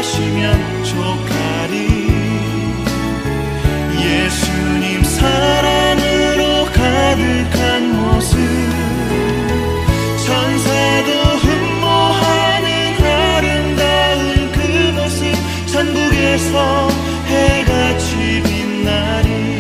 기억하시면 족하리. 예수님 사랑으로 가득한 모습, 천사도 흠모하는 아름다운 그 모습, 천국에서 해같이 빛나리.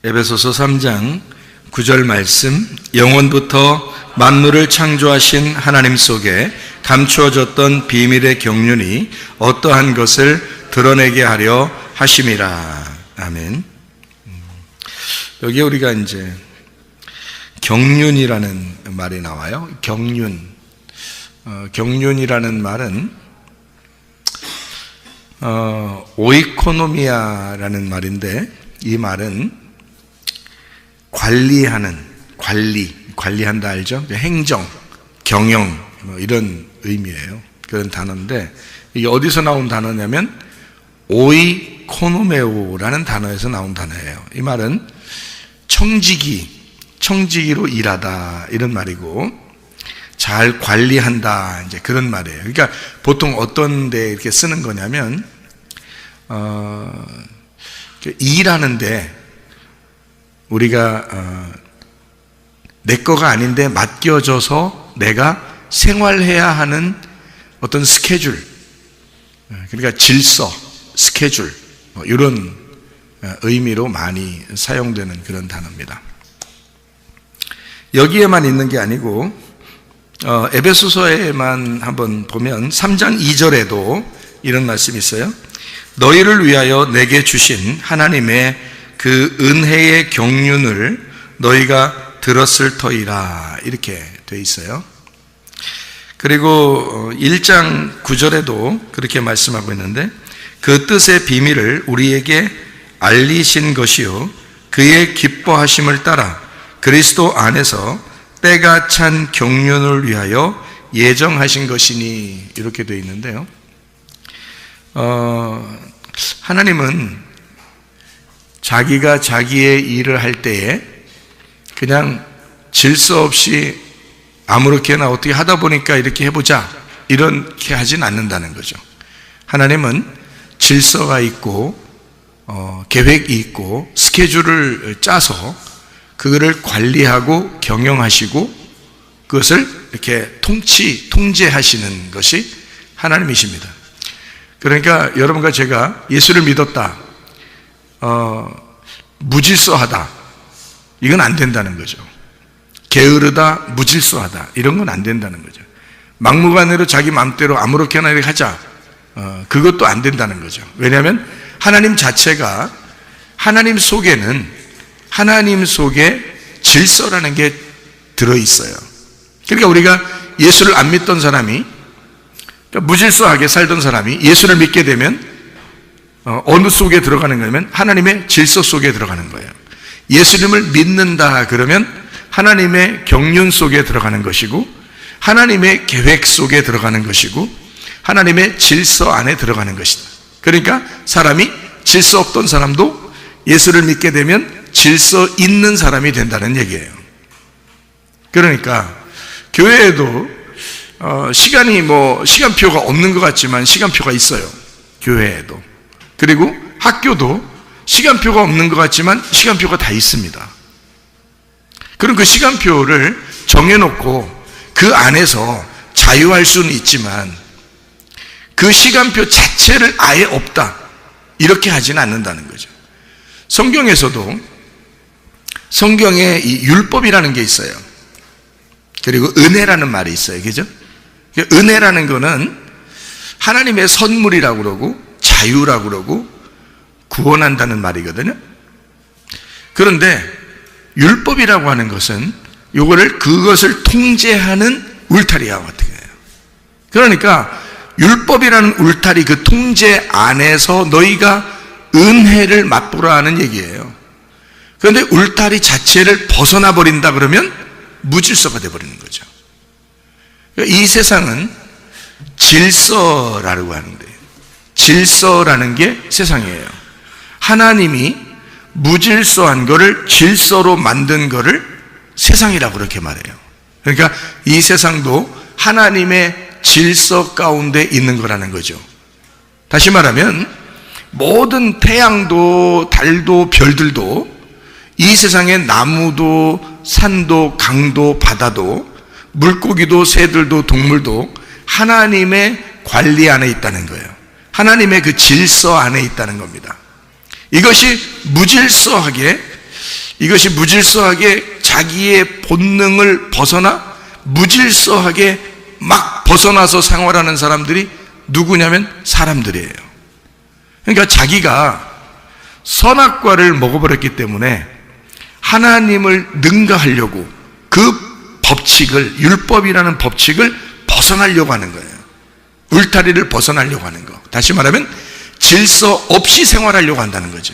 에베소서 3장 9절 말씀, 영원부터 만물을 창조하신 하나님 속에 감추어졌던 비밀의 경륜이 어떠한 것을 드러내게 하려 하심이라. 아멘. 여기에 우리가 이제 경륜이라는 말이 나와요. 경륜. 경륜이라는 말은 오이코노미아라는 말인데, 이 말은 관리한다 알죠? 행정, 경영 이런 의미예요. 그런 단어인데, 이게 어디서 나온 단어냐면 오이코노메오라는 단어에서 나온 단어예요. 이 말은 청지기로 일하다 이런 말이고, 잘 관리한다 이제 그런 말이에요. 그러니까 보통 어떤 데 이렇게 쓰는 거냐면 일하는데 우리가 내 거가 아닌데 맡겨져서 내가 생활해야 하는 어떤 스케줄, 그러니까 질서, 스케줄 이런 의미로 많이 사용되는 그런 단어입니다. 여기에만 있는 게 아니고 에베소서에만 한번 보면 3장 2절에도 이런 말씀이 있어요. 너희를 위하여 내게 주신 하나님의 그 은혜의 경륜을 너희가 들었을 터이라, 이렇게 돼 있어요. 그리고 1장 9절에도 그렇게 말씀하고 있는데, 그 뜻의 비밀을 우리에게 알리신 것이요 그의 기뻐하심을 따라 그리스도 안에서 때가 찬 경륜을 위하여 예정하신 것이니, 이렇게 되어 있는데요. 하나님은 자기가 자기의 일을 할 때에 그냥 질서 없이 아무렇게나 어떻게 하다 보니까 이렇게 해보자 이렇게 하진 않는다는 거죠. 하나님은 질서가 있고 계획이 있고 스케줄을 짜서 그거를 관리하고 경영하시고 그것을 이렇게 통제하시는 것이 하나님이십니다. 그러니까 여러분과 제가 예수를 믿었다, 무질서하다, 이건 안 된다는 거죠. 게으르다, 무질서하다, 이런 건 안 된다는 거죠. 막무가내로 자기 마음대로 아무렇게나 이렇게 하자, 그것도 안 된다는 거죠. 왜냐하면 하나님 자체가, 하나님 속에는, 하나님 속에 질서라는 게 들어있어요. 그러니까 우리가 예수를 안 믿던 사람이, 그러니까 무질서하게 살던 사람이 예수를 믿게 되면 어느 속에 들어가는 거냐면 하나님의 질서 속에 들어가는 거예요. 예수님을 믿는다 그러면 하나님의 경륜 속에 들어가는 것이고, 하나님의 계획 속에 들어가는 것이고, 하나님의 질서 안에 들어가는 것이다. 그러니까 사람이 질서 없던 사람도 예수를 믿게 되면 질서 있는 사람이 된다는 얘기예요. 그러니까 교회에도 시간표가 없는 것 같지만 시간표가 있어요. 교회에도. 그리고 학교도 시간표가 없는 것 같지만 시간표가 다 있습니다. 그럼 그 시간표를 정해놓고 그 안에서 자유할 수는 있지만 그 시간표 자체를 아예 없다, 이렇게 하지는 않는다는 거죠. 성경에서도 성경에 이 율법이라는 게 있어요. 그리고 은혜라는 말이 있어요. 그죠? 은혜라는 거는 하나님의 선물이라고 그러고 자유라고 그러고 구원한다는 말이거든요. 그런데 율법이라고 하는 것은 그것을 통제하는 울타리와 같은 거예요. 그러니까 율법이라는 울타리, 그 통제 안에서 너희가 은혜를 맛보라 하는 얘기예요. 그런데 울타리 자체를 벗어나 버린다 그러면 무질서가 되어버리는 거죠. 이 세상은 질서라고 하는데, 질서라는 게 세상이에요. 하나님이 무질서한 거를 질서로 만든 거를 세상이라고 그렇게 말해요. 그러니까 이 세상도 하나님의 질서 가운데 있는 거라는 거죠. 다시 말하면 모든 태양도 달도 별들도, 이 세상의 나무도 산도 강도 바다도 물고기도 새들도 동물도 하나님의 관리 안에 있다는 거예요. 하나님의 그 질서 안에 있다는 겁니다. 이것이 무질서하게 자기의 본능을 벗어나 무질서하게 막 벗어나서 생활하는 사람들이 누구냐면 사람들이에요. 그러니까 자기가 선악과를 먹어버렸기 때문에 하나님을 능가하려고 그 법칙을, 율법이라는 법칙을 벗어나려고 하는 거예요. 울타리를 벗어나려고 하는 거. 다시 말하면 질서 없이 생활하려고 한다는 거죠.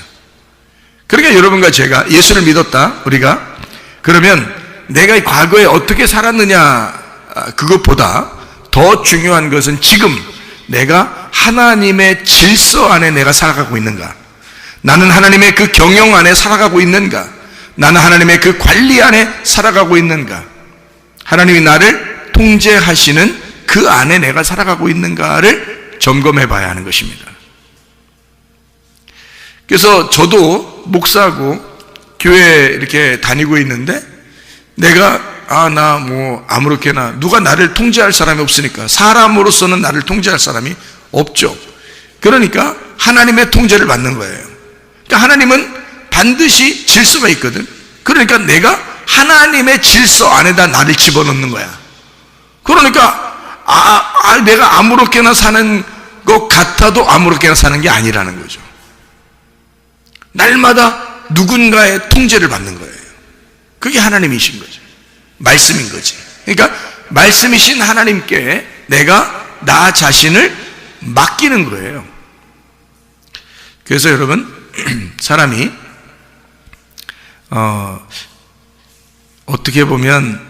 그러니까 여러분과 제가 예수를 믿었다, 우리가. 그러면 내가 과거에 어떻게 살았느냐, 그것보다 더 중요한 것은 지금 내가 하나님의 질서 안에 내가 살아가고 있는가, 나는 하나님의 그 경영 안에 살아가고 있는가, 나는 하나님의 그 관리 안에 살아가고 있는가, 하나님이 나를 통제하시는 그 안에 내가 살아가고 있는가를 점검해 봐야 하는 것입니다. 그래서 저도 목사하고 교회 이렇게 다니고 있는데, 내가 아무렇게나, 누가 나를 통제할 사람이 없으니까, 사람으로서는 나를 통제할 사람이 없죠. 그러니까 하나님의 통제를 받는 거예요. 그러니까 하나님은 반드시 질서가 있거든. 그러니까 내가 하나님의 질서 안에다 나를 집어넣는 거야. 그러니까 내가 아무렇게나 사는 것 같아도 아무렇게나 사는 게 아니라는 거죠. 날마다 누군가의 통제를 받는 거예요. 그게 하나님이신 거죠. 말씀인 거지. 그러니까 말씀이신 하나님께 내가 나 자신을 맡기는 거예요. 그래서 여러분, 사람이 어떻게 보면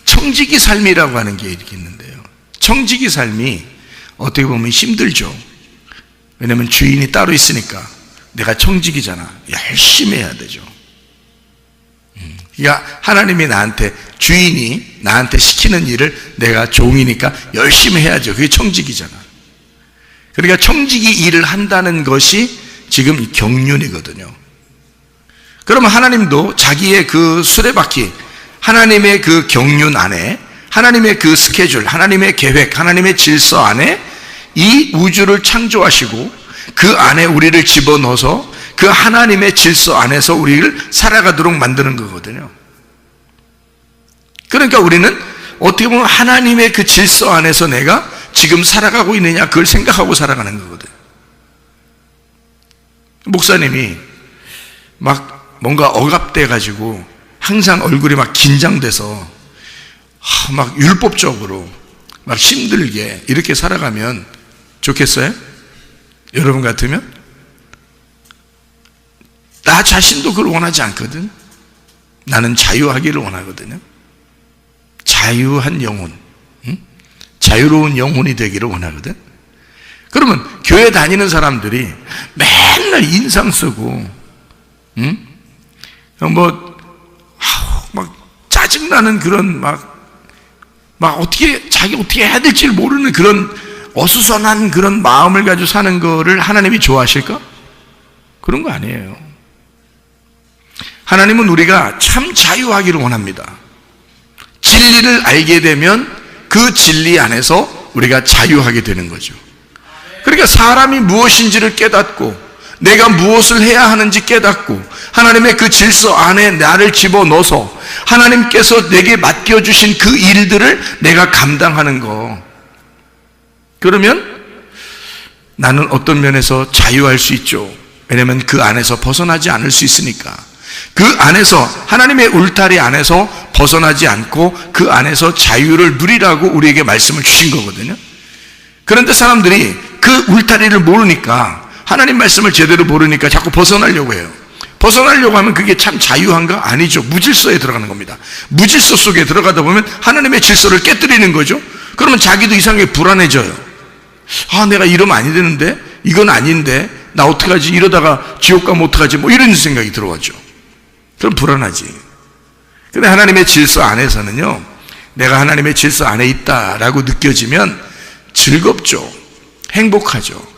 청지기 삶이라고 하는 게 이렇게 있는데요. 청지기 삶이 어떻게 보면 힘들죠. 왜냐하면 주인이 따로 있으니까. 내가 청지기잖아, 열심히 해야 되죠. 그러니까 하나님이 주인이 나한테 시키는 일을 내가 종이니까 열심히 해야죠. 그게 청지기잖아. 그러니까 청지기 일을 한다는 것이 지금 경륜이거든요. 그러면 하나님도 자기의 그 수레바퀴, 하나님의 그 경륜 안에, 하나님의 그 스케줄, 하나님의 계획, 하나님의 질서 안에 이 우주를 창조하시고 그 안에 우리를 집어넣어서 그 하나님의 질서 안에서 우리를 살아가도록 만드는 거거든요. 그러니까 우리는 어떻게 보면 하나님의 그 질서 안에서 내가 지금 살아가고 있느냐 그걸 생각하고 살아가는 거거든요. 목사님이 막 뭔가 억압돼 가지고 항상 얼굴이 막 긴장돼서 막 율법적으로 막 힘들게 이렇게 살아가면 좋겠어요? 여러분 같으면? 나 자신도 그걸 원하지 않거든. 나는 자유하기를 원하거든요. 자유한 영혼, 자유로운 영혼이 되기를 원하거든. 그러면 교회 다니는 사람들이 맨날 인상 쓰고 막 짜증나는 그런 막 자기 어떻게 해야 될지 모르는 그런 어수선한 그런 마음을 가지고 사는 거를 하나님이 좋아하실까? 그런 거 아니에요. 하나님은 우리가 참 자유하기를 원합니다. 진리를 알게 되면 그 진리 안에서 우리가 자유하게 되는 거죠. 그러니까 사람이 무엇인지를 깨닫고 내가 무엇을 해야 하는지 깨닫고 하나님의 그 질서 안에 나를 집어넣어서 하나님께서 내게 맡겨주신 그 일들을 내가 감당하는 거. 그러면 나는 어떤 면에서 자유할 수 있죠. 왜냐하면 그 안에서 벗어나지 않을 수 있으니까. 그 안에서 하나님의 울타리 안에서 벗어나지 않고 그 안에서 자유를 누리라고 우리에게 말씀을 주신 거거든요. 그런데 사람들이 그 울타리를 모르니까 하나님 말씀을 제대로 모르니까 자꾸 벗어나려고 해요. 벗어나려고 하면 그게 참 자유한가? 아니죠. 무질서에 들어가는 겁니다. 무질서 속에 들어가다 보면 하나님의 질서를 깨뜨리는 거죠. 그러면 자기도 이상하게 불안해져요. 내가 이러면 아니 되는데, 이건 아닌데, 나 어떡하지? 이러다가 지옥 가면 어떡하지? 뭐 이런 생각이 들어왔죠. 그럼 불안하지. 근데 하나님의 질서 안에서는요, 내가 하나님의 질서 안에 있다라고 느껴지면 즐겁죠. 행복하죠.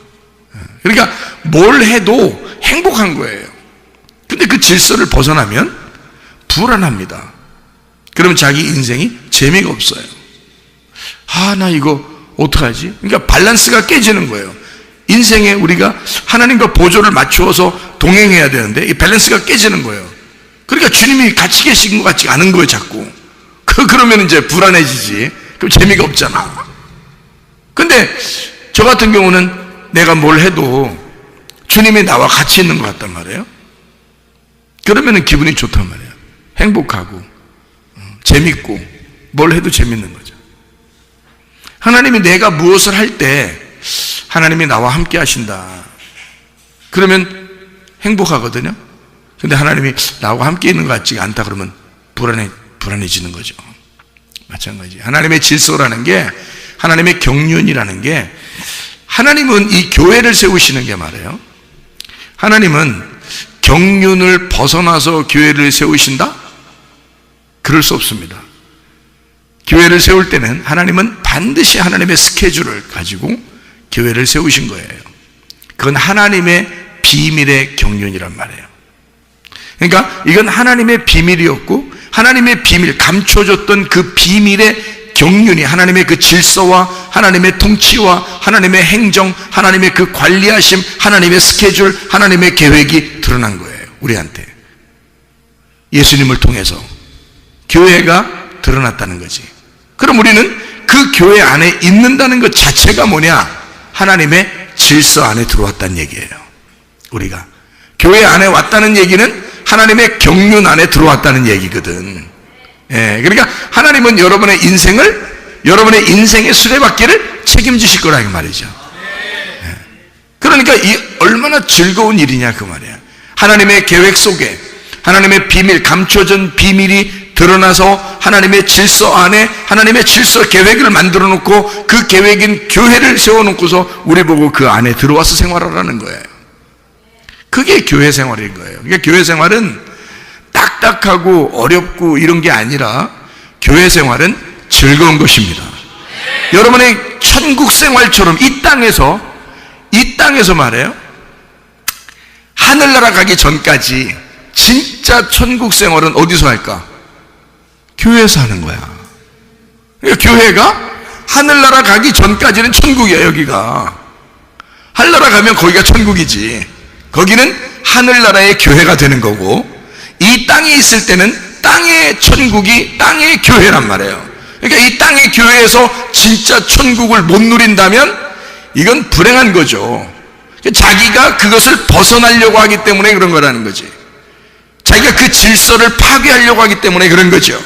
그러니까 뭘 해도 행복한 거예요. 근데 그 질서를 벗어나면 불안합니다. 그러면 자기 인생이 재미가 없어요. 나 이거 어떡하지? 그러니까 밸런스가 깨지는 거예요. 인생에 우리가 하나님과 보조를 맞추어서 동행해야 되는데 이 밸런스가 깨지는 거예요. 그러니까 주님이 같이 계신 것 같지 않은 거예요, 자꾸. 그러면 이제 불안해지지. 그럼 재미가 없잖아. 근데 저 같은 경우는 내가 뭘 해도 주님이 나와 같이 있는 것 같단 말이에요. 그러면 기분이 좋단 말이에요. 행복하고 재밌고 뭘 해도 재밌는 거죠. 하나님이 내가 무엇을 할 때 하나님이 나와 함께 하신다. 그러면 행복하거든요. 근데 하나님이 나와 함께 있는 것 같지 않다 그러면 불안해지는 거죠. 마찬가지. 하나님의 질서라는 게, 하나님의 경륜이라는 게, 하나님은 이 교회를 세우시는 게 말이에요. 하나님은 경륜을 벗어나서 교회를 세우신다? 그럴 수 없습니다. 교회를 세울 때는 하나님은 반드시 하나님의 스케줄을 가지고 교회를 세우신 거예요. 그건 하나님의 비밀의 경륜이란 말이에요. 그러니까 이건 하나님의 비밀이었고, 하나님의 비밀, 감춰졌던 그 비밀의 경륜이 하나님의 그 질서와 하나님의 통치와 하나님의 행정, 하나님의 그 관리하심, 하나님의 스케줄, 하나님의 계획이 드러난 거예요. 우리한테. 예수님을 통해서 교회가 드러났다는 거지. 그럼 우리는 그 교회 안에 있는다는 것 자체가 뭐냐? 하나님의 질서 안에 들어왔다는 얘기예요. 우리가 교회 안에 왔다는 얘기는 하나님의 경륜 안에 들어왔다는 얘기거든. 그러니까 하나님은 여러분의 인생의 수레바퀴를 책임지실 거라 이 말이죠. 그러니까 이 얼마나 즐거운 일이냐 그 말이야. 하나님의 계획 속에 하나님의 비밀, 감춰진 비밀이 드러나서 하나님의 질서 안에 하나님의 질서 계획을 만들어 놓고 그 계획인 교회를 세워놓고서 우리 보고 그 안에 들어와서 생활하라는 거예요. 그게 교회 생활인 거예요. 그러니까 교회 생활은 딱딱하고 어렵고 이런 게 아니라 교회 생활은 즐거운 것입니다. 여러분의 천국 생활처럼 이 땅에서 말해요. 하늘나라 가기 전까지 진짜 천국 생활은 어디서 할까? 교회에서 하는 거야. 그러니까 교회가 하늘나라 가기 전까지는 천국이야. 여기가 하늘나라 가면 거기가 천국이지. 거기는 하늘나라의 교회가 되는 거고, 이 땅에 있을 때는 땅의 천국이 땅의 교회란 말이에요. 그러니까 이 땅의 교회에서 진짜 천국을 못 누린다면 이건 불행한 거죠. 자기가 그것을 벗어나려고 하기 때문에 그런 거라는 거지. 자기가 그 질서를 파괴하려고 하기 때문에 그런 거죠.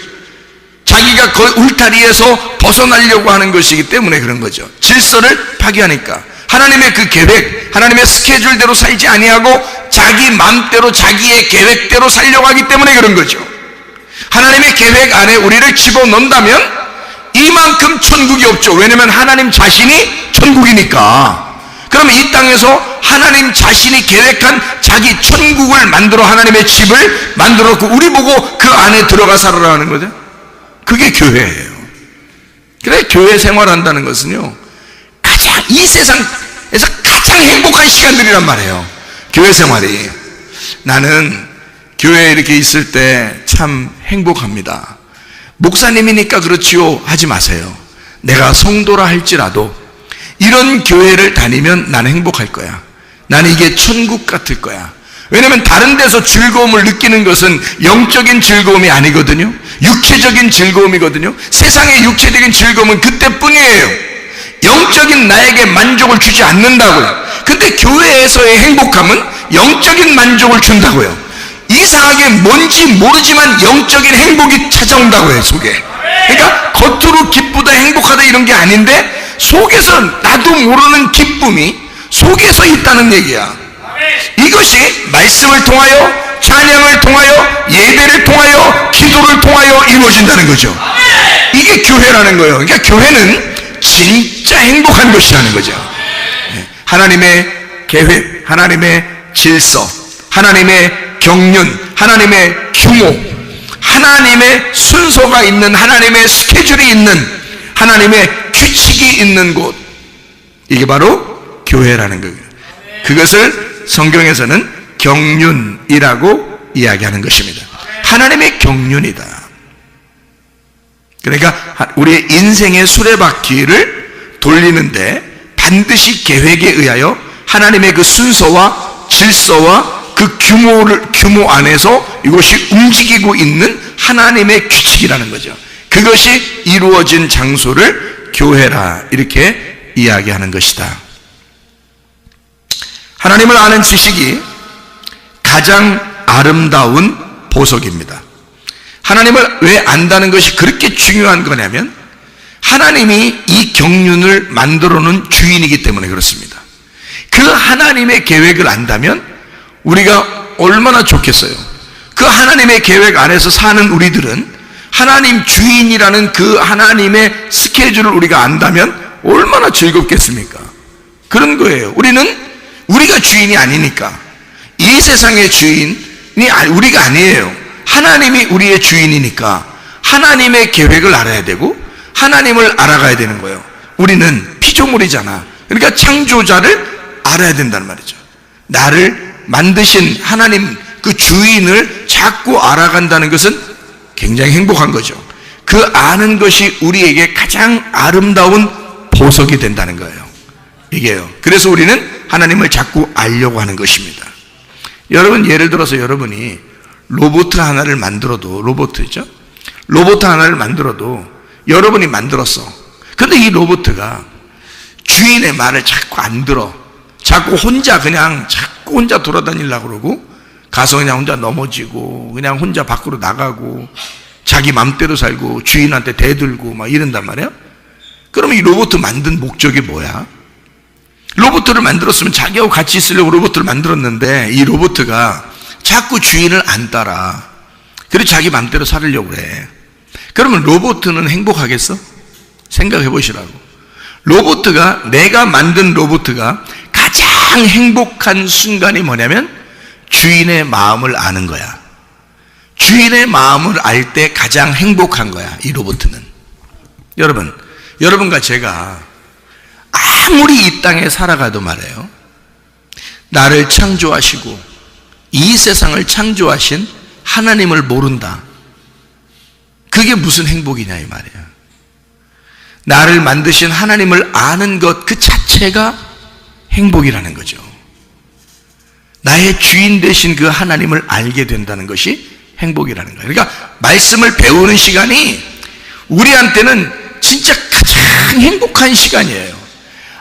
자기가 그 울타리에서 벗어나려고 하는 것이기 때문에 그런 거죠. 질서를 파괴하니까. 하나님의 그 계획, 하나님의 스케줄대로 살지 아니하고 자기 마음대로 자기의 계획대로 살려고 하기 때문에 그런 거죠. 하나님의 계획 안에 우리를 집어넣는다면 이만큼 천국이 없죠. 왜냐하면 하나님 자신이 천국이니까. 그러면 이 땅에서 하나님 자신이 계획한 자기 천국을 만들어 하나님의 집을 만들었고 우리 보고 그 안에 들어가 살아라는 거죠. 그게 교회예요. 그래, 교회 생활한다는 것은요, 가장 이 세상에서 가장 행복한 시간들이란 말이에요. 교회 생활이. 나는 교회에 이렇게 있을 때 참 행복합니다. 목사님이니까 그렇지요 하지 마세요. 내가 성도라 할지라도 이런 교회를 다니면 나는 행복할 거야. 나는 이게 천국 같을 거야. 왜냐하면 다른 데서 즐거움을 느끼는 것은 영적인 즐거움이 아니거든요. 육체적인 즐거움이거든요. 세상의 육체적인 즐거움은 그때뿐이에요. 영적인 나에게 만족을 주지 않는다고요. 근데 교회에서의 행복함은 영적인 만족을 준다고요. 이상하게 뭔지 모르지만 영적인 행복이 찾아온다고요, 속에. 그러니까 겉으로 기쁘다 행복하다 이런 게 아닌데 속에서 나도 모르는 기쁨이 속에서 있다는 얘기야. 이것이 말씀을 통하여, 찬양을 통하여, 예배를 통하여, 기도를 통하여 이루어진다는 거죠. 이게 교회라는 거예요. 그러니까 교회는 진짜 행복한 것이라는 거죠. 하나님의 계획, 하나님의 질서, 하나님의 경륜, 하나님의 규모, 하나님의 순서가 있는, 하나님의 스케줄이 있는, 하나님의 규칙이 있는 곳, 이게 바로 교회라는 거예요. 그것을 성경에서는 경륜이라고 이야기하는 것입니다. 하나님의 경륜이다. 그러니까 우리의 인생의 수레바퀴를 돌리는데 반드시 계획에 의하여 하나님의 그 순서와 질서와 그 규모 안에서 이것이 움직이고 있는 하나님의 규칙이라는 거죠. 그것이 이루어진 장소를 교회라 이렇게 이야기하는 것이다. 하나님을 아는 지식이 가장 아름다운 보석입니다. 하나님을 왜 안다는 것이 그렇게 중요한 거냐면 하나님이 이 경륜을 만들어 놓은 주인이기 때문에 그렇습니다. 그 하나님의 계획을 안다면 우리가 얼마나 좋겠어요. 그 하나님의 계획 안에서 사는 우리들은 하나님 주인이라는 그 하나님의 스케줄을 우리가 안다면 얼마나 즐겁겠습니까? 그런 거예요. 우리가 주인이 아니니까. 이 세상의 주인이 우리가 아니에요. 하나님이 우리의 주인이니까 하나님의 계획을 알아야 되고 하나님을 알아가야 되는 거예요. 우리는 피조물이잖아. 그러니까 창조자를 알아야 된다는 말이죠. 나를 만드신 하나님 그 주인을 자꾸 알아간다는 것은 굉장히 행복한 거죠. 그 아는 것이 우리에게 가장 아름다운 보석이 된다는 거예요. 이게요. 그래서 우리는 하나님을 자꾸 알려고 하는 것입니다. 여러분, 예를 들어서 여러분이 로봇 하나를 만들어도, 로봇 하나를 만들어도 여러분이 만들었어. 근데 이 로봇가 주인의 말을 자꾸 안 들어. 자꾸 혼자 돌아다니려고 그러고 가서 그냥 혼자 넘어지고 그냥 혼자 밖으로 나가고 자기 맘대로 살고 주인한테 대들고 막 이런단 말이야. 그러면 이 로봇 만든 목적이 뭐야? 로봇을 만들었으면 자기하고 같이 있으려고 로봇을 만들었는데 이 로봇가 자꾸 주인을 안 따라. 그리고 자기 맘대로 살으려고 그래. 그러면 로봇은 행복하겠어? 생각해 보시라고. 내가 만든 로봇가 가장 행복한 순간이 뭐냐면 주인의 마음을 아는 거야. 주인의 마음을 알 때 가장 행복한 거야, 이 로봇은. 여러분과 제가 아무리 이 땅에 살아가도 말이에요, 나를 창조하시고 이 세상을 창조하신 하나님을 모른다. 그게 무슨 행복이냐 이 말이에요. 나를 만드신 하나님을 아는 것 그 자체가 행복이라는 거죠. 나의 주인 되신 그 하나님을 알게 된다는 것이 행복이라는 거예요. 그러니까 말씀을 배우는 시간이 우리한테는 진짜 가장 행복한 시간이에요.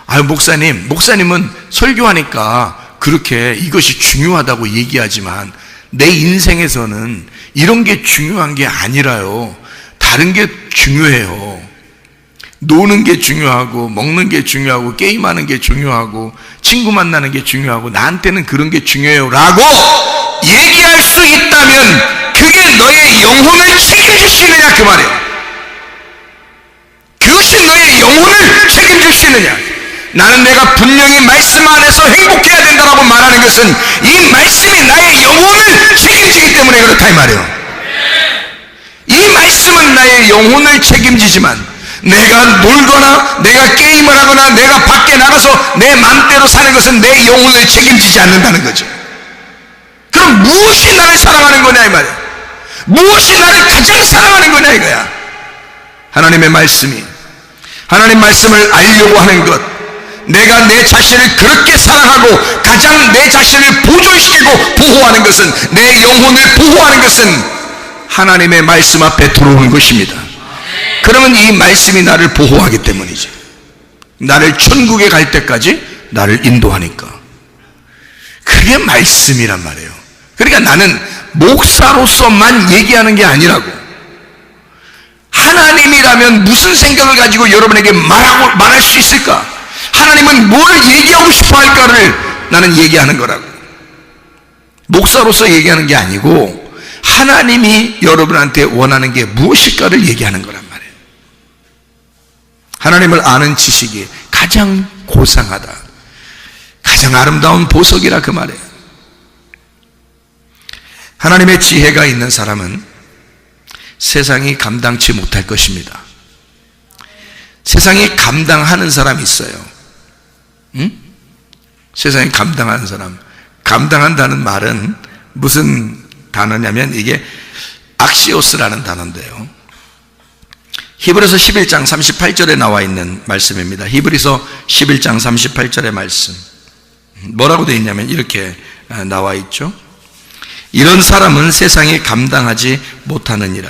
아유, 목사님은 설교하니까 그렇게 이것이 중요하다고 얘기하지만 내 인생에서는 이런 게 중요한 게 아니라요. 다른 게 중요해요. 노는 게 중요하고, 먹는 게 중요하고, 게임하는 게 중요하고, 친구 만나는 게 중요하고, 나한테는 그런 게 중요해요 라고 얘기할 수 있다면 그게 너의 영혼을 책임질 수 있느냐 그 말이에요. 그것이 너의 영혼을 책임질 수 있느냐. 나는 내가 분명히 말씀 안에서 행복해야 된다라고 말하는 것은 이 말씀이 나의 영혼을 책임지기 때문에 그렇다 이 말이에요. 이 말씀은 나의 영혼을 책임지지만 내가 놀거나 내가 게임을 하거나 내가 밖에 나가서 내 맘대로 사는 것은 내 영혼을 책임지지 않는다는 거죠. 그럼 무엇이 나를 사랑하는 거냐 이 말이에요. 무엇이 나를 가장 사랑하는 거냐 이거야. 하나님의 말씀이, 하나님 말씀을 알려고 하는 것, 내가 내 자신을 그렇게 사랑하고 가장 내 자신을 보존시키고 보호하는 것은, 내 영혼을 보호하는 것은 하나님의 말씀 앞에 들어오는 것입니다. 그러면 이 말씀이 나를 보호하기 때문이죠. 나를 천국에 갈 때까지 나를 인도하니까. 그게 말씀이란 말이에요. 그러니까 나는 목사로서만 얘기하는 게 아니라고. 하나님이라면 무슨 생각을 가지고 여러분에게 말할 수 있을까? 하나님은 뭘 얘기하고 싶어 할까를 나는 얘기하는 거라고. 목사로서 얘기하는 게 아니고 하나님이 여러분한테 원하는 게 무엇일까를 얘기하는 거란 말이에요. 하나님을 아는 지식이 가장 고상하다, 가장 아름다운 보석이라 그 말이에요. 하나님의 지혜가 있는 사람은 세상이 감당치 못할 것입니다. 세상이 감당하는 사람이 있어요. 응? 세상이 감당하는 사람. 감당한다는 말은 무슨 단어냐면 이게 악시오스라는 단어인데요. 히브리서 11장 38절에 나와 있는 말씀입니다. 히브리서 11장 38절의 말씀. 뭐라고 되어 있냐면 이렇게 나와 있죠. 이런 사람은 세상이 감당하지 못하느니라.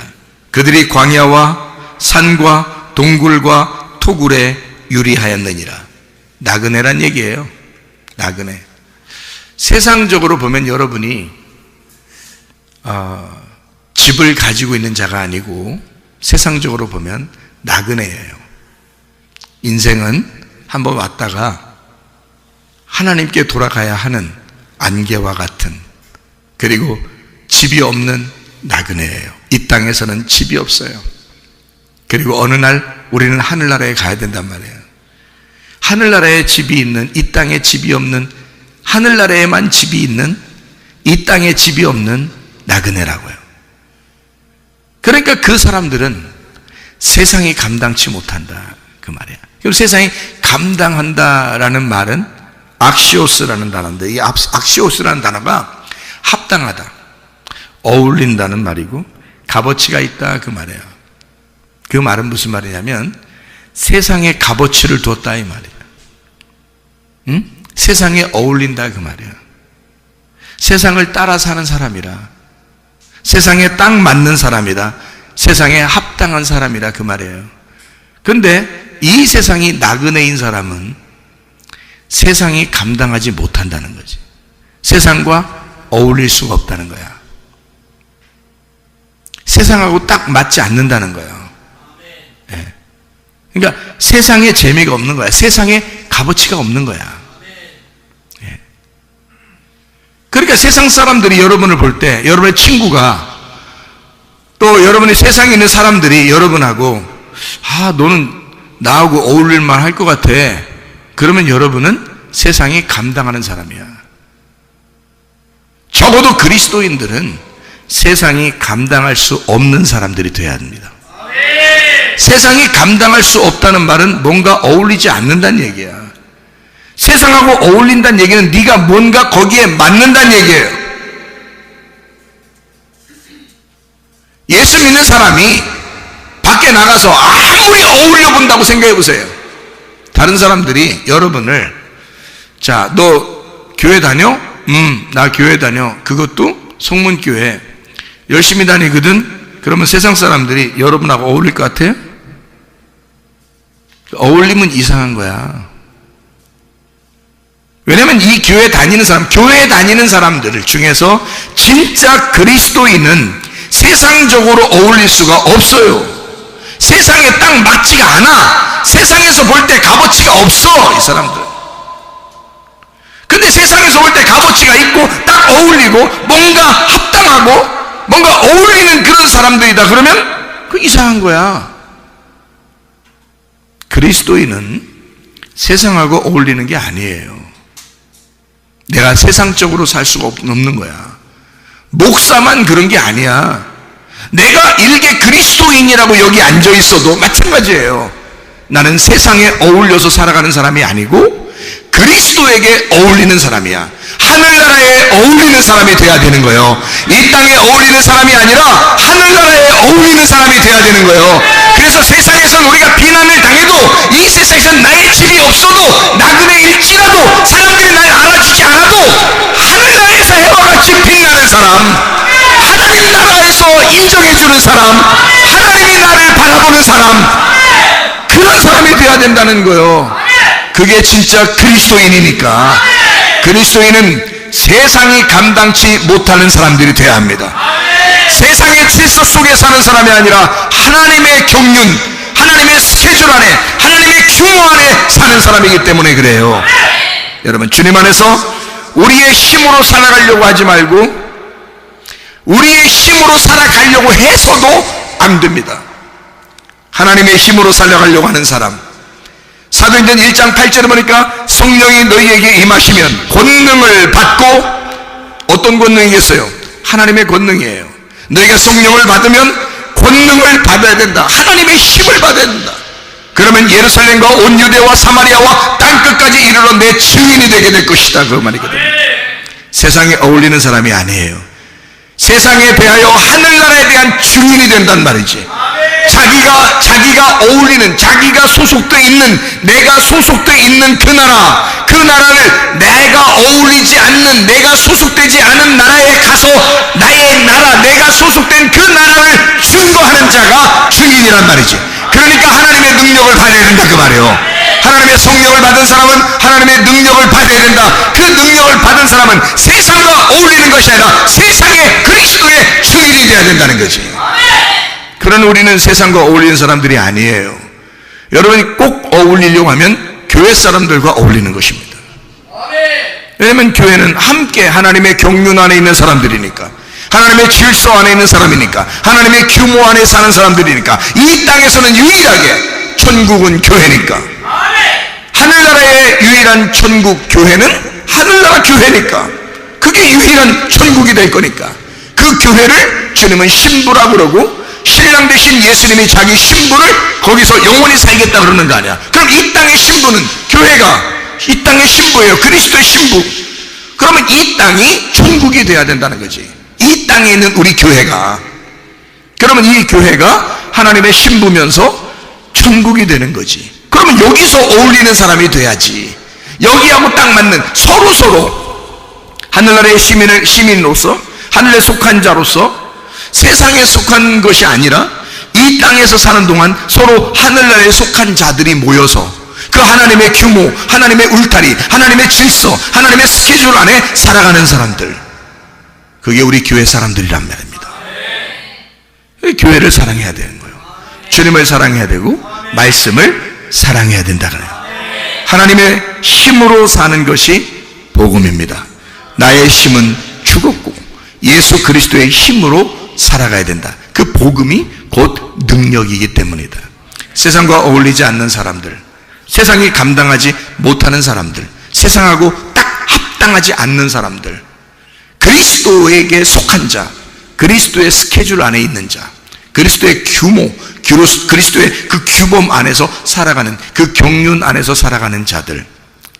그들이 광야와 산과 동굴과 토굴에 유리하였느니라. 나그네란 얘기예요. 나그네. 세상적으로 보면 여러분이 집을 가지고 있는 자가 아니고 세상적으로 보면 나그네예요. 인생은 한번 왔다가 하나님께 돌아가야 하는 안개와 같은, 그리고 집이 없는 나그네예요. 이 땅에서는 집이 없어요. 그리고 어느 날 우리는 하늘나라에 가야 된단 말이에요. 하늘나라에 집이 있는, 이 땅에 집이 없는, 하늘나라에만 집이 있는, 이 땅에 집이 없는 나그네라고요. 그러니까 그 사람들은 세상이 감당치 못한다 그 말이야. 그럼 세상이 감당한다라는 말은 악시오스라는 단어인데, 이 악시오스라는 단어가 합당하다, 어울린다는 말이고 값어치가 있다 그 말이에요. 그 말은 무슨 말이냐면 세상에 값어치를 뒀다 이 말이에요. 응? 세상에 어울린다 그 말이에요. 세상을 따라 사는 사람이라, 세상에 딱 맞는 사람이다, 세상에 합당한 사람이라 그 말이에요. 그런데 이 세상이 나그네인 사람은 세상이 감당하지 못한다는 거지. 세상과 어울릴 수가 없다는 거야. 세상하고 딱 맞지 않는다는 거예요. 네. 그러니까 세상에 재미가 없는 거야. 세상에 값어치가 없는 거야. 네. 그러니까 세상 사람들이 여러분을 볼 때, 여러분의 친구가, 또 여러분이 세상에 있는 사람들이 여러분하고 너는 나하고 어울릴만 할 것 같아, 그러면 여러분은 세상이 감당하는 사람이야. 적어도 그리스도인들은 세상이 감당할 수 없는 사람들이 돼야 합니다. 세상이 감당할 수 없다는 말은 뭔가 어울리지 않는다는 얘기야. 세상하고 어울린다는 얘기는 네가 뭔가 거기에 맞는다는 얘기예요. 예수 믿는 사람이 밖에 나가서 아무리 어울려 본다고 생각해 보세요. 다른 사람들이 여러분을, 자, 너 교회 다녀? 나 교회 다녀. 그것도 성문교회 열심히 다니거든. 그러면 세상 사람들이 여러분하고 어울릴 것 같아요? 어울리면 이상한 거야. 왜냐면 이 교회 다니는 사람들 중에서 진짜 그리스도인은 세상적으로 어울릴 수가 없어요. 세상에 딱 맞지가 않아. 세상에서 볼 때 값어치가 없어, 이 사람들. 근데 세상에서 볼 때 값어치가 있고 딱 어울리고 뭔가 합당하고 뭔가 어울리는 그런 사람들이다 그러면 그 이상한 거야. 그리스도인은 세상하고 어울리는 게 아니에요. 내가 세상적으로 살 수가 없는 거야. 목사만 그런 게 아니야. 내가 일개 그리스도인이라고 여기 앉아 있어도 마찬가지예요. 나는 세상에 어울려서 살아가는 사람이 아니고 그리스도에게 어울리는 사람이야. 하늘나라에 어울리는 사람이 돼야 되는 거예요. 이 땅에 어울리는 사람이 아니라 하늘나라에 어울리는 사람이 돼야 되는 거예요. 그래서 세상에서는 우리가 비난을 당해도, 이 세상에서는 나의 집이 없어도, 나그네일지라도, 사람들이 날 알아주지 않아도 하늘나라에서 해와 같이 빛나는 사람, 하나님 나라에서 인정해주는 사람, 하나님이 나를 바라보는 사람, 그런 사람이 돼야 된다는 거예요. 그게 진짜 그리스도인이니까. 그리스도인은 세상이 감당치 못하는 사람들이 돼야 합니다. 세상의 질서 속에 사는 사람이 아니라 하나님의 경륜, 하나님의 스케줄 안에, 하나님의 규모 안에 사는 사람이기 때문에 그래요. 여러분, 주님 안에서 우리의 힘으로 살아가려고 하지 말고 우리의 힘으로 살아가려고 해서도 안 됩니다. 하나님의 힘으로 살아가려고 하는 사람, 사도행전 1장 8절에 보니까 성령이 너희에게 임하시면 권능을 받고, 어떤 권능이겠어요? 하나님의 권능이에요. 너희가 성령을 받으면 권능을 받아야 된다. 하나님의 힘을 받아야 된다. 그러면 예루살렘과 온 유대와 사마리아와 땅끝까지 이르러 내 증인이 되게 될 것이다, 그 말이거든요. 세상에 어울리는 사람이 아니에요. 세상에 대하여 하늘나라에 대한 증인이 된단 말이지. 자기가 어울리는, 자기가 소속되어 있는, 내가 소속되어 있는 그 나라를 내가 어울리지 않는, 내가 소속되지 않은 나라에 가서 나의 나라, 내가 소속된 그 나라를 증거하는 자가 증인이란 말이지. 그러니까 하나님의 능력을 받아야 된다, 그 말이에요. 하나님의 성령을 받은 사람은 하나님의 능력을 받아야 된다. 그 능력을 받은 사람은 세상과 어울리는 것이 아니라 세상의 그리스도의 증인이 되어야 된다는 거지. 그러나 우리는 세상과 어울리는 사람들이 아니에요. 여러분이 꼭 어울리려고 하면 교회 사람들과 어울리는 것입니다. 왜냐하면 교회는 함께 하나님의 경륜 안에 있는 사람들이니까, 하나님의 질서 안에 있는 사람이니까, 하나님의 규모 안에 사는 사람들이니까, 이 땅에서는 유일하게 천국은 교회니까, 하늘나라의 유일한 천국 교회는 하늘나라 교회니까, 그게 유일한 천국이 될 거니까, 그 교회를 주님은 신부라고 그러고, 신랑 대신 예수님이 자기 신부를 거기서 영원히 살겠다 그러는 거 아니야. 그럼 이 땅의 신부는, 교회가 이 땅의 신부예요. 그리스도의 신부. 그러면 이 땅이 천국이 돼야 된다는 거지. 이 땅에 있는 우리 교회가, 그러면 이 교회가 하나님의 신부면서 천국이 되는 거지. 그러면 여기서 어울리는 사람이 돼야지. 여기하고 딱 맞는, 서로 하늘나라의 시민으로서, 하늘에 속한 자로서, 세상에 속한 것이 아니라 이 땅에서 사는 동안 서로 하늘나라에 속한 자들이 모여서 그 하나님의 규모, 하나님의 울타리, 하나님의 질서, 하나님의 스케줄 안에 살아가는 사람들, 그게 우리 교회 사람들이란 말입니다. 교회를 사랑해야 되는 거예요. 주님을 사랑해야 되고 말씀을 사랑해야 된다 그래요. 하나님의 힘으로 사는 것이 복음입니다. 나의 힘은 죽었고 예수 그리스도의 힘으로 살아가야 된다. 그 복음이 곧 능력이기 때문이다. 세상과 어울리지 않는 사람들, 세상이 감당하지 못하는 사람들, 세상하고 딱 합당하지 않는 사람들, 그리스도에게 속한 자, 그리스도의 스케줄 안에 있는 자, 그리스도의 규모, 그리스도의 그 규범 안에서 살아가는, 그 경륜 안에서 살아가는 자들,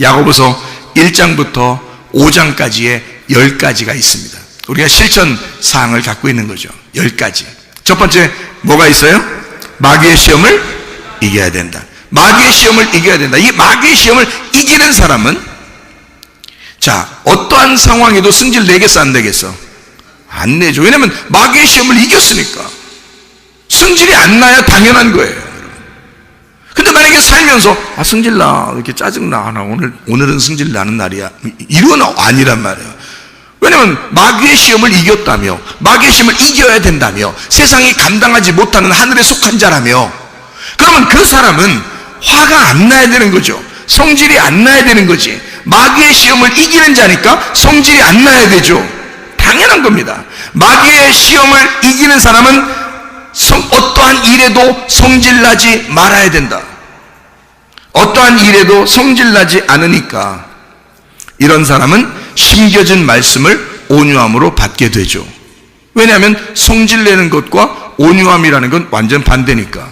야고보서 1장부터 5장까지의 10가지가 있습니다. 우리가 실천 사항을 갖고 있는 거죠. 10가지. 첫 번째 뭐가 있어요? 마귀의 시험을 이겨야 된다. 마귀의 시험을 이겨야 된다. 이 마귀의 시험을 이기는 사람은, 자, 어떠한 상황에도 승질 내겠어, 안 내겠어? 안 내죠. 왜냐면 마귀의 시험을 이겼으니까. 승질이 안 나야 당연한 거예요. 근데 만약에 살면서 승질나, 이렇게 짜증나, 오늘은 승질 나는 날이야, 이건 아니란 말이에요. 왜냐면 마귀의 시험을 이겼다며, 마귀의 시험을 이겨야 된다며, 세상이 감당하지 못하는 하늘에 속한 자라며, 그러면 그 사람은 화가 안 나야 되는 거죠. 성질이 안 나야 되는 거지. 마귀의 시험을 이기는 자니까 성질이 안 나야 되죠. 당연한 겁니다. 마귀의 시험을 이기는 사람은 어떠한 일에도 성질나지 말아야 된다. 어떠한 일에도 성질나지 않으니까 이런 사람은 심겨진 말씀을 온유함으로 받게 되죠. 왜냐하면 성질내는 것과 온유함이라는 건 완전 반대니까.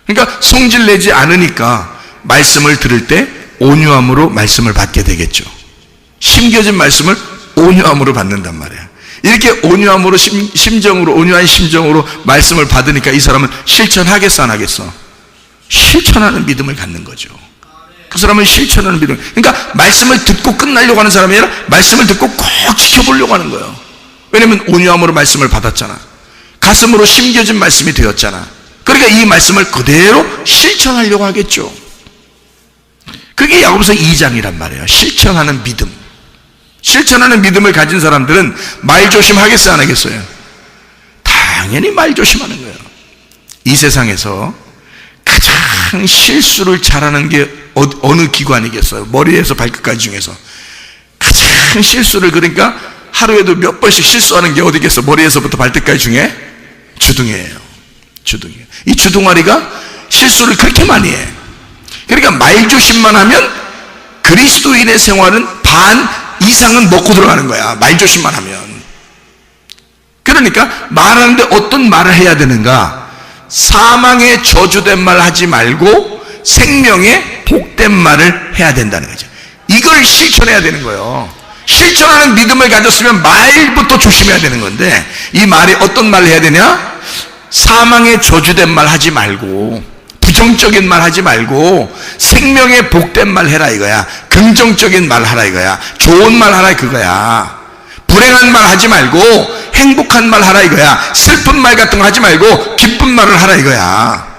그러니까 성질내지 않으니까 말씀을 들을 때 온유함으로 말씀을 받게 되겠죠. 심겨진 말씀을 온유함으로 받는단 말이에요. 이렇게 온유함으로 심정으로, 온유한 심정으로 말씀을 받으니까 이 사람은 실천하겠어, 안 하겠어? 실천하는 믿음을 갖는 거죠. 그 사람은 실천하는 믿음. 그러니까 말씀을 듣고 끝나려고 하는 사람이 아니라 말씀을 듣고 꼭 지켜보려고 하는 거예요. 왜냐면 온유함으로 말씀을 받았잖아. 가슴으로 심겨진 말씀이 되었잖아. 그러니까 이 말씀을 그대로 실천하려고 하겠죠. 그게 야고보서 2장이란 말이에요. 실천하는 믿음. 실천하는 믿음을 가진 사람들은 말 조심하겠어요, 안 하겠어요? 당연히 말 조심하는 거예요. 이 세상에서 가장 실수를 잘하는 게 어느 기관이겠어요? 머리에서 발끝까지 중에서 가장 실수를, 그러니까 하루에도 몇 번씩 실수하는 게 어디겠어? 머리에서부터 발끝까지 중에 주둥이에요. 주둥이. 이 주둥아리가 실수를 그렇게 많이 해. 그러니까 말 조심만 하면 그리스도인의 생활은 반 이상은 먹고 들어가는 거야. 말 조심만 하면. 그러니까 말하는데 어떤 말을 해야 되는가? 사망에 저주된 말 하지 말고 생명에 복된 말을 해야 된다는 거죠. 이걸 실천해야 되는 거예요. 실천하는 믿음을 가졌으면 말부터 조심해야 되는 건데, 이 말이 어떤 말을 해야 되냐? 사망에 저주된 말 하지 말고, 부정적인 말 하지 말고 생명에 복된 말 해라 이거야. 긍정적인 말 하라 이거야. 좋은 말 하라 그거야. 불행한 말 하지 말고 행복한 말 하라 이거야. 슬픈 말 같은 거 하지 말고 기쁜 말을 하라 이거야.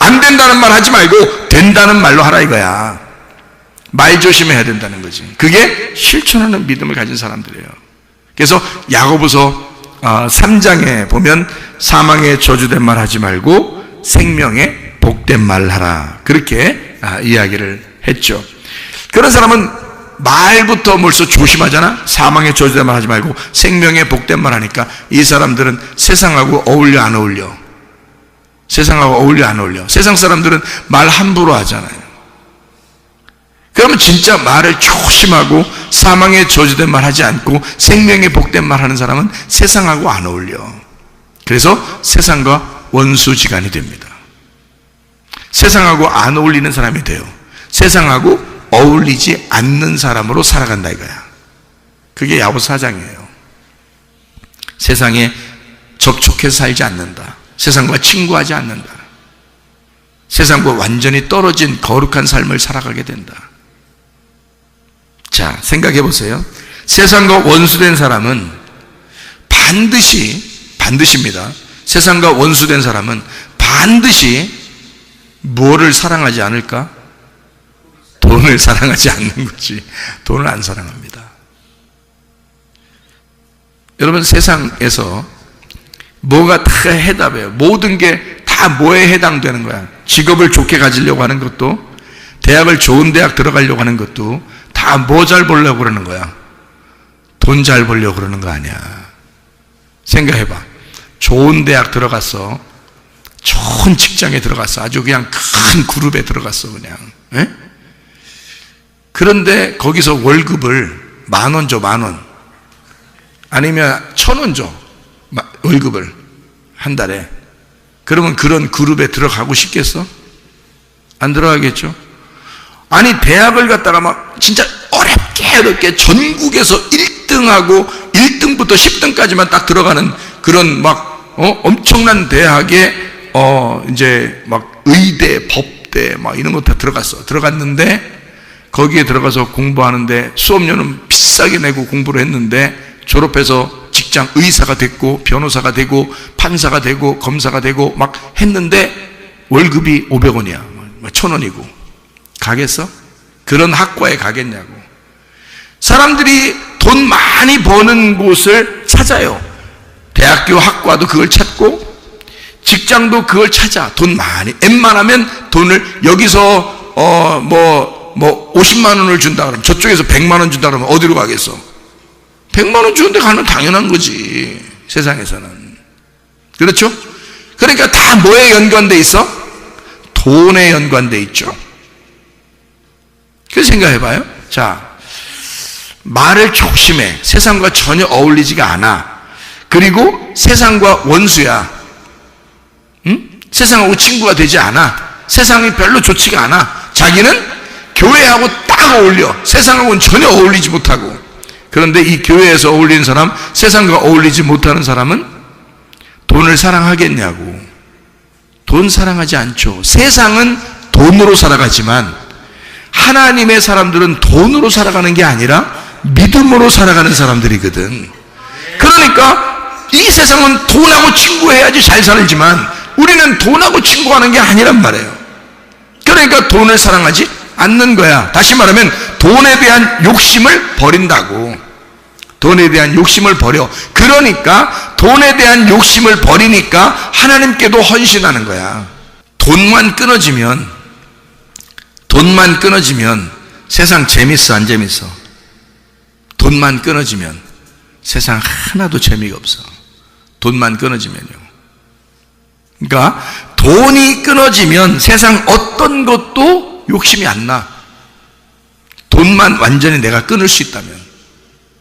안 된다는 말 하지 말고 된다는 말로 하라 이거야. 말 조심해야 된다는 거지. 그게 실천하는 믿음을 가진 사람들이에요. 그래서 야고보서 3장에 보면 사망에 저주된 말 하지 말고 생명에 복된 말을 하라, 그렇게 이야기를 했죠. 그런 사람은 말부터 벌써 조심하잖아. 사망에 저주된 말 하지 말고 생명에 복된 말 하니까 이 사람들은 세상하고 어울려, 안 어울려? 세상하고 어울려, 안 어울려? 세상 사람들은 말 함부로 하잖아요. 그러면 진짜 말을 조심하고 사망에 저주된 말 하지 않고 생명에 복된 말 하는 사람은 세상하고 안 어울려. 그래서 세상과 원수지간이 됩니다. 세상하고 안 어울리는 사람이 돼요. 세상하고 어울리지 않는 사람으로 살아간다 이거야. 그게 야고보서 4장이에요. 세상에 접촉해서 살지 않는다. 세상과 친구하지 않는다. 세상과 완전히 떨어진 거룩한 삶을 살아가게 된다. 자, 생각해 보세요. 세상과 원수된 사람은 반드시입니다. 세상과 원수된 사람은 반드시 뭐를 사랑하지 않을까? 돈을 사랑하지 않는 거지. 돈을 안 사랑합니다. 여러분, 세상에서 뭐가 다 해답이에요. 모든 게 다 뭐에 해당되는 거야. 직업을 좋게 가지려고 하는 것도, 대학을 좋은 대학 들어가려고 하는 것도 다 뭐 잘 보려고 그러는 거야? 돈 잘 벌려고 그러는 거 아니야. 생각해봐. 좋은 대학 들어갔어. 좋은 직장에 들어갔어. 아주 그냥 큰 그룹에 들어갔어, 그냥. 에? 그런데 거기서 월급을 10,000원 줘, 10,000원. 아니면 1,000원 줘, 월급을. 한 달에. 그러면 그런 그룹에 들어가고 싶겠어? 안 들어가겠죠? 아니, 대학을 갔다가 막 진짜 어렵게 전국에서 1등하고 1등부터 10등까지만 딱 들어가는 그런 막 엄청난 대학에 이제 막 의대, 법대 막 이런 거 다 들어갔는데 거기에 들어가서 공부하는데 수업료는 비싸게 내고 공부를 했는데 졸업해서 직장 의사가 됐고 변호사가 되고 판사가 되고 검사가 되고 막 했는데 월급이 500원이야 1000원이고 가겠어? 그런 학과에 가겠냐고. 사람들이 돈 많이 버는 곳을 찾아요. 대학교 학과도 그걸 찾고 직장도 그걸 찾아. 돈 많이 웬만하면 돈을 여기서 50만 원을 준다 그러면 저쪽에서 100만 원 준다 그러면 어디로 가겠어? 100만 원 주는데 가면 당연한 거지 세상에서는. 그렇죠? 그러니까 다 뭐에 연관돼 있어? 돈에 연관돼 있죠. 그래서 생각해봐요. 자, 말을 조심해. 세상과 전혀 어울리지가 않아. 그리고 세상과 원수야. 응? 세상하고 친구가 되지 않아. 세상이 별로 좋지가 않아. 자기는 교회하고 딱 어울려. 세상하고는 전혀 어울리지 못하고. 그런데 이 교회에서 어울리는 사람, 세상과 어울리지 못하는 사람은 돈을 사랑하겠냐고. 돈 사랑하지 않죠. 세상은 돈으로 살아가지만 하나님의 사람들은 돈으로 살아가는 게 아니라 믿음으로 살아가는 사람들이거든. 그러니까 이 세상은 돈하고 친구해야지 잘 살지만 우리는 돈하고 친구하는 게 아니란 말이에요. 그러니까 돈을 사랑하지 않는 거야. 다시 말하면 돈에 대한 욕심을 버린다고. 돈에 대한 욕심을 버려. 그러니까 돈에 대한 욕심을 버리니까 하나님께도 헌신하는 거야. 돈만 끊어지면 세상 재밌어 안 재밌어? 돈만 끊어지면 세상 하나도 재미가 없어. 돈만 끊어지면요. 그러니까 돈이 끊어지면 세상 어떤 것도 욕심이 안 나. 돈만 완전히 내가 끊을 수 있다면,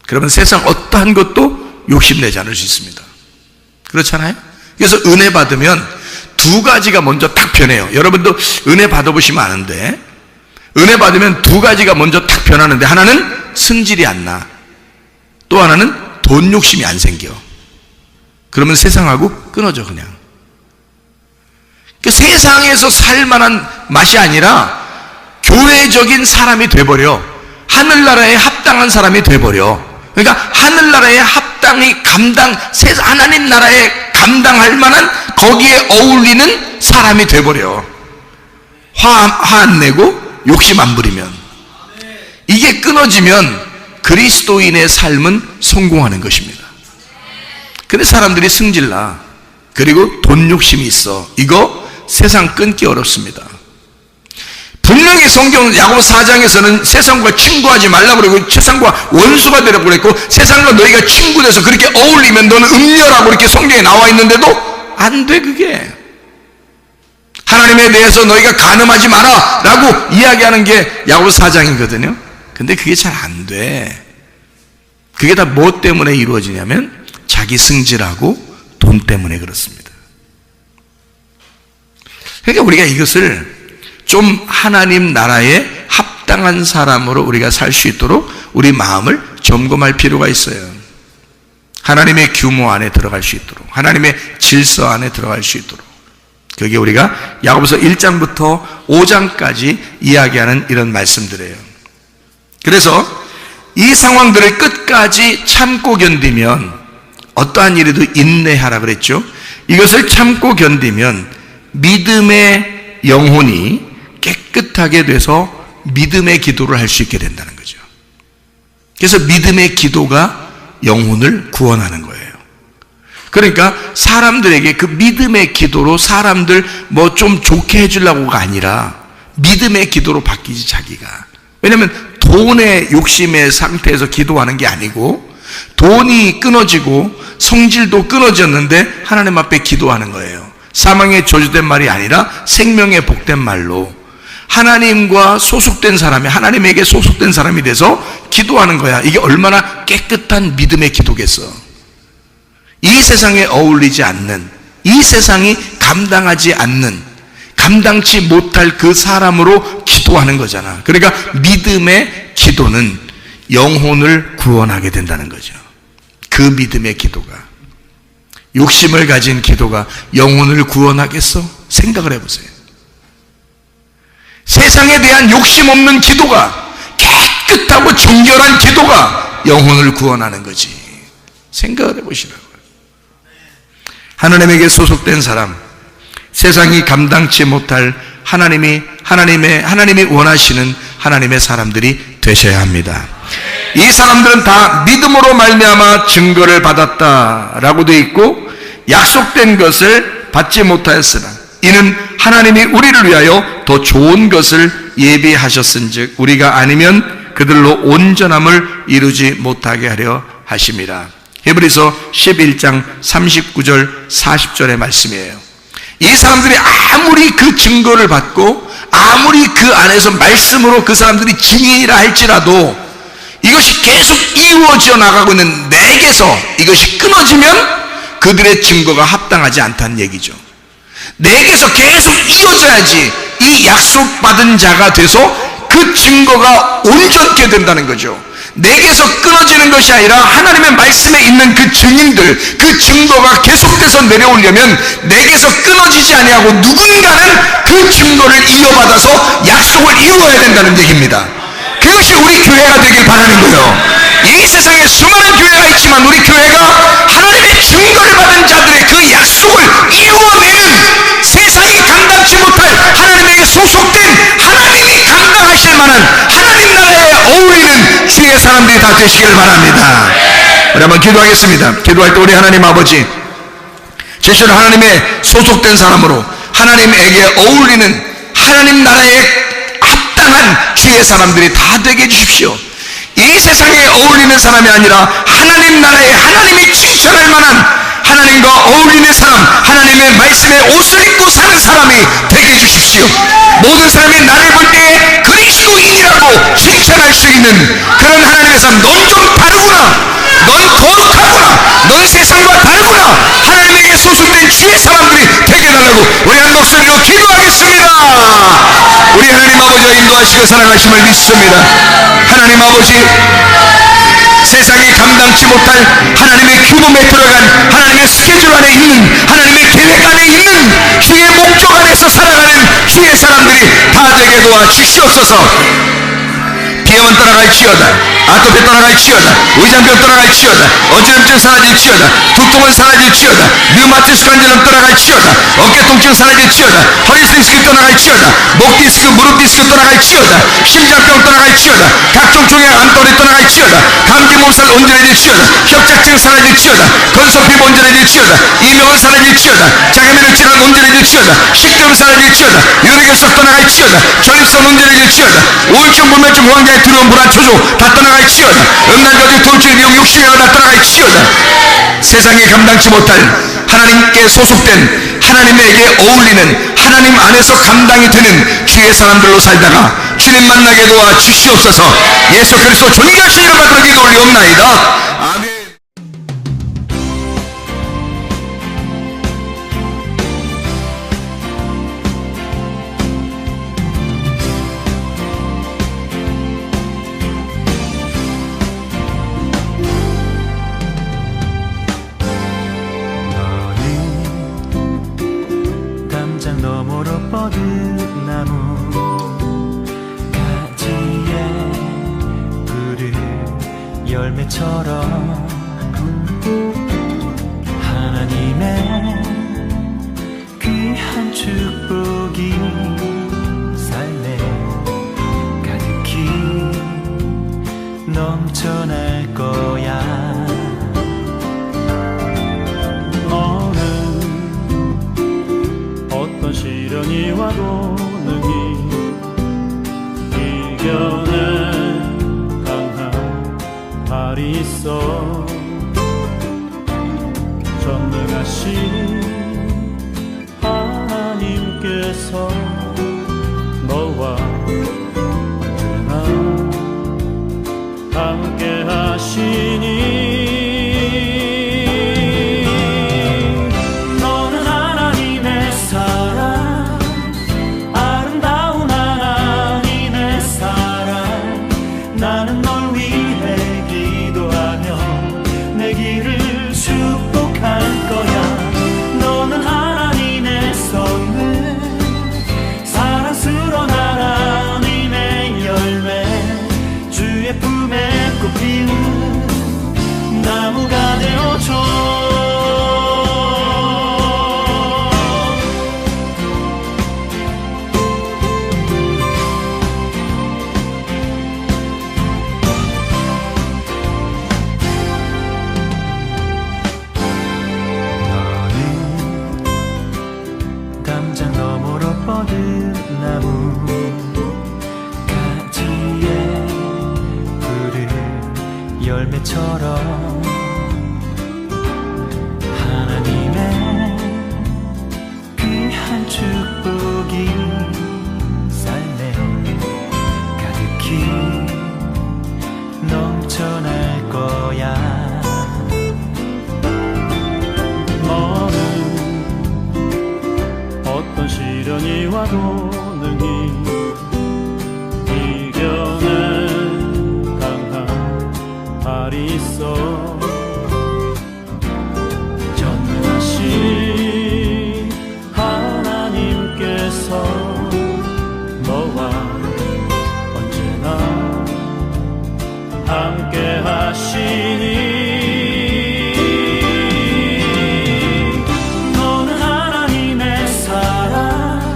그러면 세상 어떠한 것도 욕심내지 않을 수 있습니다. 그렇잖아요? 그래서 은혜 받으면 두 가지가 먼저 딱 변해요. 여러분도 은혜 받아보시면 아는데, 은혜 받으면 두 가지가 먼저 딱 변하는데, 하나는 승질이 안 나. 또 하나는 돈 욕심이 안 생겨. 그러면 세상하고 끊어져 그냥. 그러니까 세상에서 살만한 맛이 아니라 교회적인 사람이 돼버려. 하늘나라에 합당한 사람이 돼버려. 그러니까 하늘나라에 합당히 하나님 나라에 감당할 만한 거기에 어울리는 사람이 돼버려. 화 안 내고 욕심 안 부리면. 이게 끊어지면 그리스도인의 삶은 성공하는 것입니다. 근데 사람들이 승질나. 그리고 돈 욕심이 있어. 이거 세상 끊기 어렵습니다. 분명히 성경 야고보 4장에서는 세상과 친구하지 말라고 그러고 세상과 원수가 되라고 그랬고, 세상과 너희가 친구 돼서 그렇게 어울리면 너는 음녀라고 이렇게 성경에 나와 있는데도 안 돼. 그게 하나님에 대해서 너희가 간음하지 마라 라고 이야기하는 게 야고보 4장이거든요 근데 그게 잘 안 돼. 그게 다 뭐 때문에 이루어지냐면 자기 승질하고 돈 때문에 그렇습니다. 그러니까 우리가 이것을 좀 하나님 나라에 합당한 사람으로 우리가 살 수 있도록 우리 마음을 점검할 필요가 있어요. 하나님의 규모 안에 들어갈 수 있도록, 하나님의 질서 안에 들어갈 수 있도록. 그게 우리가 야고보서 1장부터 5장까지 이야기하는 이런 말씀들이에요. 그래서 이 상황들을 끝까지 참고 견디면, 어떠한 일에도 인내하라 그랬죠. 이것을 참고 견디면 믿음의 영혼이 깨끗하게 돼서 믿음의 기도를 할 수 있게 된다는 거죠. 그래서 믿음의 기도가 영혼을 구원하는 거예요. 그러니까 사람들에게 그 믿음의 기도로 사람들 뭐 좀 좋게 해주려고가 아니라 믿음의 기도로 바뀌지 자기가. 왜냐하면 돈의 욕심의 상태에서 기도하는 게 아니고 돈이 끊어지고 성질도 끊어졌는데 하나님 앞에 기도하는 거예요. 사망의 저주된 말이 아니라 생명의 복된 말로 하나님과 소속된 사람이, 하나님에게 소속된 사람이 돼서 기도하는 거야. 이게 얼마나 깨끗한 믿음의 기도겠어. 이 세상에 어울리지 않는, 이 세상이 감당하지 않는, 감당치 못할 그 사람으로 기도하는 거잖아. 그러니까 믿음의 기도는 영혼을 구원하게 된다는 거죠. 그 믿음의 기도가 욕심을 가진 기도가 영혼을 구원하겠어? 생각을 해보세요. 세상에 대한 욕심 없는 기도가, 깨끗하고 정결한 기도가 영혼을 구원하는 거지. 생각을 해보시라고요. 하나님에게 소속된 사람, 세상이 감당치 못할 하나님이 원하시는 하나님의 사람들이 되셔야 합니다. 이 사람들은 다 믿음으로 말미암아 증거를 받았다라고 되어 있고, 약속된 것을 받지 못하였으나 이는 하나님이 우리를 위하여 더 좋은 것을 예비하셨은즉 우리가 아니면 그들로 온전함을 이루지 못하게 하려 하심이라. 히브리서 11장 39절 40절의 말씀이에요. 이 사람들이 아무리 그 증거를 받고 아무리 그 안에서 말씀으로 그 사람들이 증인이라 할지라도 이것이 계속 이루어져 나가고 있는 내게서 이것이 끊어지면 그들의 증거가 합당하지 않다는 얘기죠. 내게서 계속 이어져야지 이 약속받은 자가 돼서 그 증거가 온전케 된다는 거죠. 내게서 끊어지는 것이 아니라 하나님의 말씀에 있는 그 증인들, 그 증거가 계속돼서 내려오려면 내게서 끊어지지 아니하고 누군가는 그 증거를 이어받아서 약속을 이루어야 된다는 얘기입니다. 그것이 우리 교회가 되길 바라는 거예요. 이 세상에 수많은 교회가 있지만 우리 교회가 하나님의 증거를 받은 자들의 그 약속을 이루어내는, 세상이 감당치 못할 하나님에게 소속된 하나님이 감당하실 만한 하나님 나라에 어울리는 주의 사람들이 다 되시길 바랍니다. 우리 한번 기도하겠습니다. 기도할 때 우리 하나님 아버지, 제시로 하나님의 소속된 사람으로 하나님에게 어울리는 하나님 나라에 합당한 주의 사람들이 다 되게 해주십시오. 이 세상에 어울리는 사람이 아니라 하나님 나라에 하나님이 칭찬할 만한 하나님과 어울리는 사람, 하나님의 말씀에 옷을 입고 사는 사람이 되게 해주십시오. 모든 사람이 나를 볼 때 그리스도인이라고 칭찬할 수 있는 그런 하나님의 사람. 넌 좀 다르구나, 넌 거룩하구나, 넌 세상과 다르구나, 하나님에게 소속된 주의 사람들이 되게 해달라고 우리 한 목소리로 기도하겠습니다. 우리 하나님 아버지가 인도하시고 사랑하심을 믿습니다. 하나님 아버지, 세상이 감당치 못할 하나님의 규범에 들어간 하나님의 스케줄 안에 있는, 하나님의 계획 안에 있는 주의 목적 안에서 살아가는 주의 사람들이 다 되게 도와주시옵소서. 비염은 떠나갈지어다, 아토피 떠나갈지어다, 의장병 떠나갈지어다, 어지럼증 사라질지어다, 두통은 사라질지어다, 류마티스 관절염 떠나갈지어다, 어깨 통증 사라질지어다, 허리 디스크 떠나갈지어다, 목 디스크, 무릎 디스크 떠나갈지어다, 심장병 떠나갈지어다, 각종 종양 암떠리 떠나갈지어다, 감기 몸살 온전해질지어다, 협착증 사라질지어다, 건소피 온전해질지어다, 이명은 사라질지어다, 장애면역 질환 온전해질지어다, 식도염 사라질지어다, 유리결석 떠나갈지어다, 전립선 온전해질지어다, 우울증, 불면증, 호황장애, 두려움, 불안, 초조 다 떠나갈지어다, 음란저주, 돌출, 미용, 욕심이나 다 떠나갈지어다. 세상에 감당치 못할 하나님께 소속된, 하나님에게 어울리는, 하나님 안에서 감당이 되는 주의 사람들로 살다가 주님 만나게 도와 주시옵소서. 예수 그리스도 존귀하신 이름 받들어 기도 올리옵나이다. 아멘. 너머로 뻗은 나무 가지에 푸른 열매처럼 하나님의 귀한 축복이 삶에 가득히 넘쳐날 거야. 어떤 시련이 와도 능히 이겨낸 강한 발이 있어. 전능하신 하나님께서 너와 언제나 함께 하시니 나는 널 위해 기도하며 것처럼 하나님의 귀한 축복이 삶에 가득히 넘쳐날 거야. 너는 어떤 시련이 와도 능히 이겨낸 강한 발이 있어. 전능하신 하나님께서 너와 언제나 함께 하시니 너는 하나님의 사랑,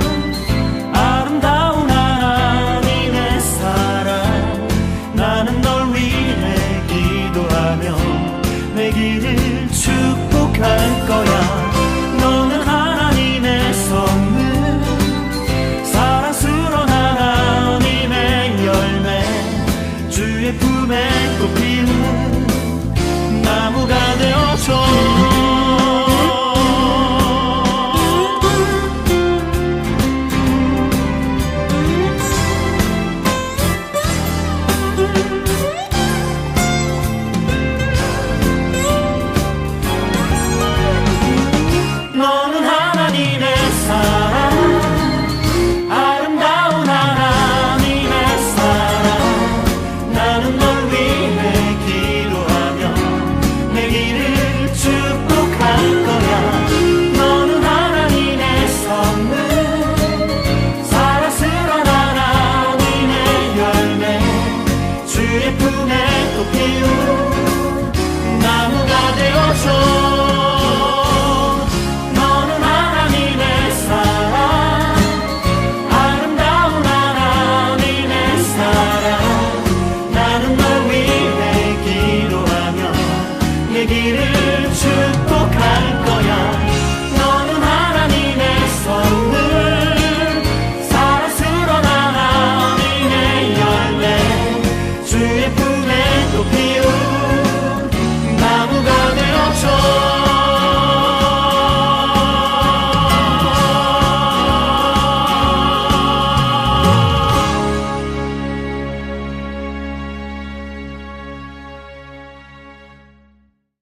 아름다운 하나님의 사랑. 나는 널 위해 기도하며 내 길을 축복할 거야. 너는 하나님의 선물, 사랑스러운 하나님의 열매, 주의 품에 꽃 피우는 나무가 되어줘. 너는 하나님의 사랑, 아름다운 하나님의 사랑. 나는 널 위해 기도하며 내 길을 축복할 거야. 너는 하나님의 선물, 사랑스러운 하나님의 열매, 주의 품에 꽃 피운 나무가 되어줘. 길을 축복할 거야. 너는 하나님의 선물, 사랑스러운 하나님의 열매, 주의 품에 꽃 피운